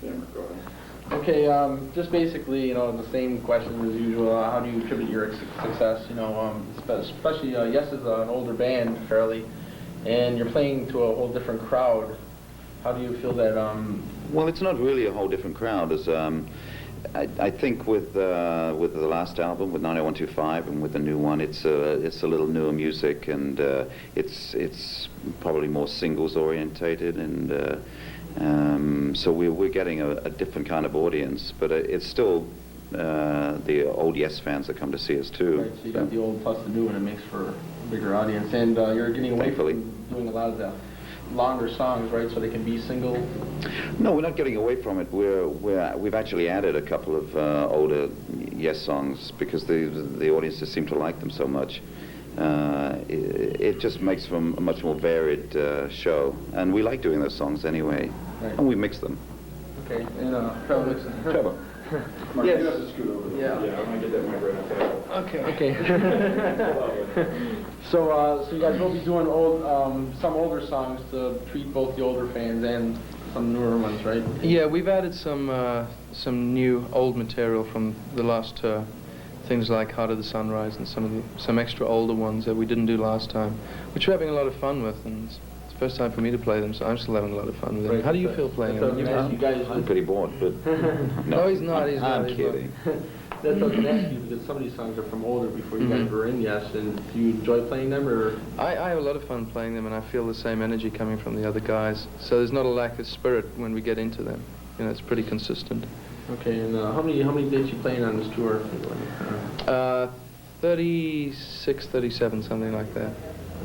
Go ahead. Okay, just basically, the same question as usual. How do you attribute your success? Especially Yes is an older band, fairly, and you're playing to a whole different crowd. How do you feel that? Well, it's not really a whole different crowd. As I think with the last album, with 90125, and with the new one, it's a little newer music, and it's probably more singles orientated, and so we're getting a different kind of audience, but it's still the old Yes fans that come to see us too. Right, so you got the old plus the new, and it makes for a bigger audience, and you're getting away Thankfully. from doing a lot of the longer songs, right? So they can be single. No, we're not getting away from it. We've actually added a couple of older Yes songs because the audiences seem to like them so much. It just makes for a much more varied show, and we like doing those songs anyway, right. And we mix them. Okay, and Trevor mixing. Trevor. Mark, Yes. you have to scoot over. Yeah. Yeah, I'm gonna get that mic right up there. Okay. So you guys will be doing some older songs to treat both the older fans and some newer ones, right? Yeah, we've added some new old material from the last tour. Things like Heart of the Sunrise and some extra older ones that we didn't do last time, which we're having a lot of fun with, and it's the first time for me to play them, so I'm still having a lot of fun with them. Right. How do you feel playing them? I'm pretty bored, but No, he's not. I'm kidding. That's what I was going to ask you, because some of these songs are from older, before you guys were in Yes, and do you enjoy playing them, or? I have a lot of fun playing them, and I feel the same energy coming from the other guys, so there's not a lack of spirit when we get into them. It's pretty consistent. Okay, and how many dates you playing on this tour? 36, 37, something like that.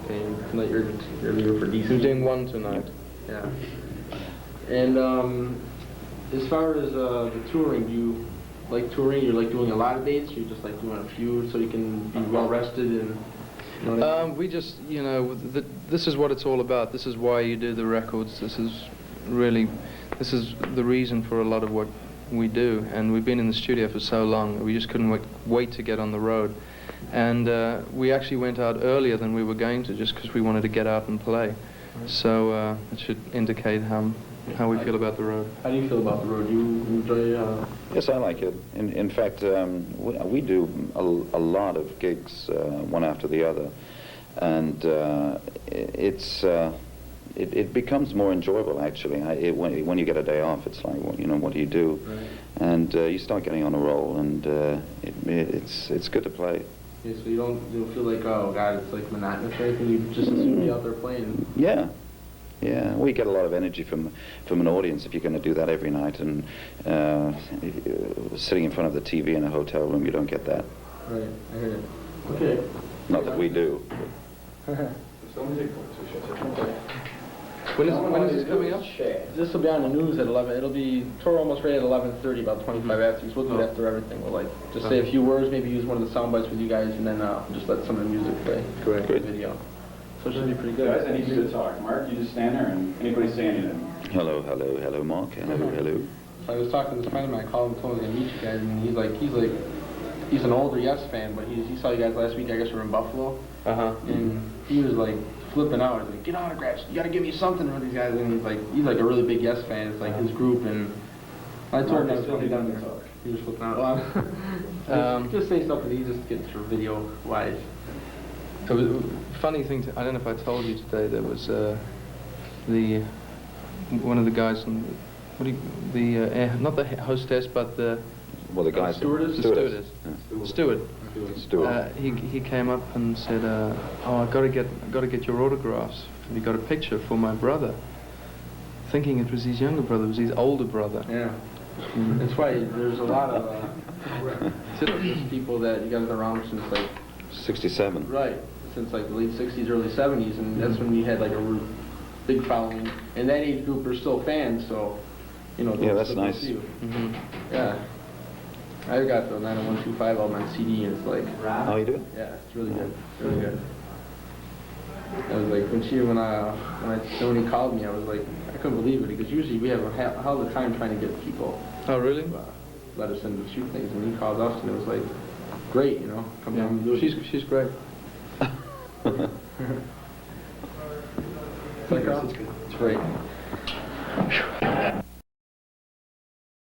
Okay, and tonight you're leaving for DC. We're doing one tonight. Yeah. And as far as the touring, do you like touring? You like doing a lot of dates, or you just like doing a few so you can be well rested and? We just, this is what it's all about. This is why you do the records. This is the reason for a lot of what we do. And we've been in the studio for so long, we just couldn't wait to get on the road. And we actually went out earlier than we were going to, just because we wanted to get out and play. So it should indicate how we feel about the road. How do you feel about the road? You enjoy? Yes, I like it. In fact, we do a lot of gigs, one after the other, and it becomes more enjoyable actually. When you get a day off, it's like, what do you do? Right. And you start getting on a roll, and it's good to play. Yeah, so you don't feel like, oh God, it's like monotonous or anything. You just assume be out there playing. Yeah. We get a lot of energy from an audience if you're going to do that every night, and sitting in front of the TV in a hotel room, you don't get that. Right, I hear it. Okay. Not that we do. When is this coming up? This will be on the news at 11. It'll be tour almost ready at 11:30, about 25 after. So we'll do it after everything. We'll just say a few words, maybe use one of the sound bites with you guys, and then just let some of the music play. Great. The video. So it should be pretty good. Guys, I need you to talk. Mark, you just stand there and anybody say anything. Hello, Mark. Hello. So I was talking to this friend of mine. I called him, told him I was gonna meet you guys, and he's an older Yes fan, but he saw you guys last week. I guess we were in Buffalo. And he was like flipping out. He's like, get autographs. You gotta give me something for these guys. And he's like a really big Yes fan. It's like his group, and I told him I was coming down there. He was flipping out. Just say something. He just gets your video wise. It was a funny thing. I don't know if I told you today. There was one of the guys from not the hostess, but the guy. Steward. He came up and said, "Oh, I got to get your autographs. Have you got a picture for my brother?" Thinking it was his younger brother, it was his older brother. Yeah. That's why there's a lot of people that you guys been around since like 67. Right. Since like the late 60s, early 70s, and that's when we had like a big following. And that age group are still fans, so Yeah, that's nice. Yeah. I got the 90125 album on CD, and it's like, Oh, you do? yeah, it's really good, really good. I was like, when he called me, I was like, I couldn't believe it, because usually we have a hell of a time trying to get people. Oh, really? Let us in to shoot things, and he called us, and it was like, great, come down and do it. She's great. It's great.